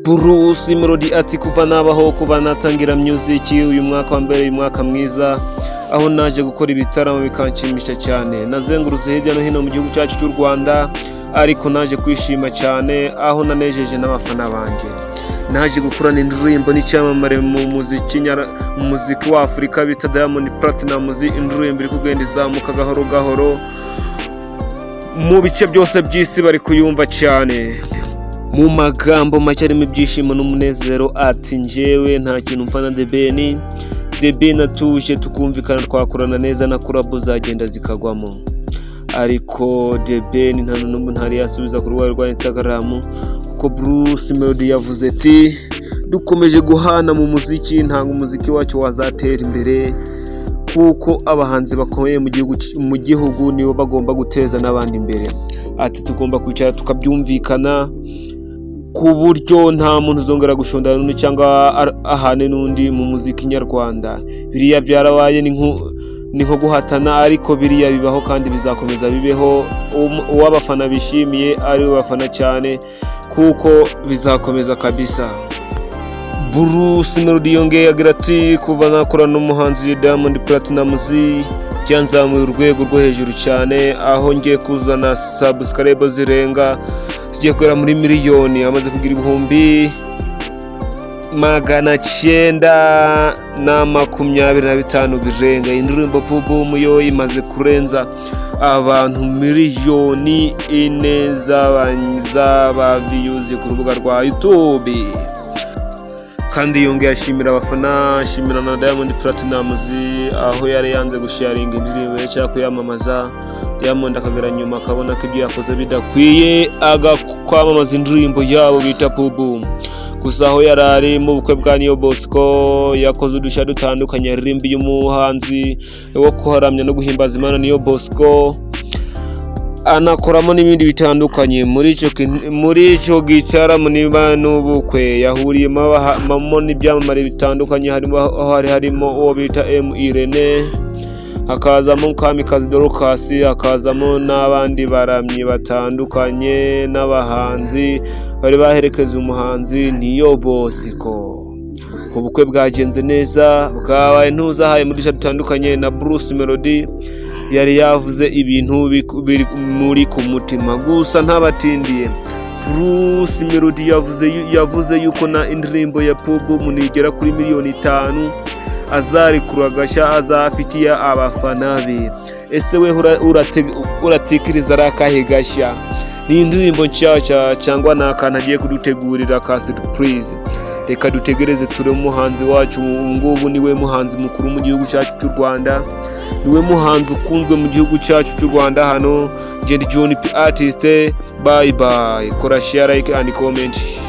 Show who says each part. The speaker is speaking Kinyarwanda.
Speaker 1: Bruce Melody ati kuva nabaho kuva natangira music uyu mwaka wa mbere uyu mwaka mwiza aho naje gukora ibitaramo bikanshimisha cyane nazengurutse hirya no hino mu gihugu cyacu cy'u Rwanda ariko naje kwishima cyane aho nanejeje n'abafana banje naje gukurana indirimbo n'icyamamare mu muziki wa Afrika bita Diamond Platnumz indirimbo iri kugenda izamuka gahoro gahoro mu bice byose by'isi bari kuyumva cyane mu magambo make arimo ibyishimo n'umunezero ati njyewe nta kintu mfana The Ben atuje tukumvikana twakorana neza na collab zagenda zikagwamo ariko The Ben nta n'umwe ntari yasubiza ku rubuga rwa Instagram kuko Bruce Melody yavuze ati dukomeje guhana mu muziki ntabwo umuziki wacu wazatera imbere kuko abahanzi bakomeye mu gihugu nibo bagomba guteza n'abandi imbere ati tugomba kwicara tukabyumvikana ku buryo nta muntu uzongera gushondana n'undi cyangwa ahane n'undi mu muziki nyarwanda biriya byarabaye ni nko guhatana ariko biriya bibaho kandi bizakomeza bibeho uw'abafana bishimiye ari bafana cyane kuko bizakomeza kabisa. Bruce Melody yongeye agira ati kuva nakorana n'umuhanzi Diamond Platnumz byanzamuye urwego rwo hejuru cyane aho ngiye kuzana subscribe zirenga zigiye kugera muri miliyoni amaze kugira ibihumbi 925 birenga indirimbo Boom yo imaze kurenza abantu miliyoni 4 z'aba views ku rubuga rwa YouTube kandi yongeye ashimira abafana ashimira na Diamond Platnumz aho yari yanze gusharinga indirimbo cyangwa kuyamamaza Diamond akagera nyuma akabona ko ibyo yakoze bidakwiye agakwamamaza indirimbo yabo bita Boom gusa aho yarari mu bukwe bwa Niyo Bosco yakoze udushya dutandukanye aririmba y'umuhanzi wo kuharamya no guhimbaza Imana Niyo Bosco anakoramo n'ibindi bitandukanye muri ico gitaramo niba n'ubukwe yahuriyemo n'ibyamamare bitandukanye harimo uwo bita Irene hakazamo Kamikazi Dorcas hakazamo n'abandi baramyi batandukanye n'abahanzi bari baherekeza umuhanzi Niyo Bosco. Ubukwe bwagenze neza bwabaye ntuzahaye muri dutandukanye na Bruce Melody yari yavuze ibintu muri ku mutima gusa ntabatindiye. Bruce Melody yavuze yuko na indirimbo ya Boom nigera kuri miliyoni 5 azarikura gashya azafitiye abafana be. Ese we uratikiriza rakahe gashya ni indirimbo nshyashya cyangwa nakana agiye kudutegurira ka surprise? Reka dutegereze ture umuhanzi wacu ngubu niwe muhanzi mukuru mu gihugu cyacu cy'u Rwanda niwe muhanzi ukunzwe mu gihugu cyacu cy'u Rwanda hano John P artist bye bye kora share like and comment.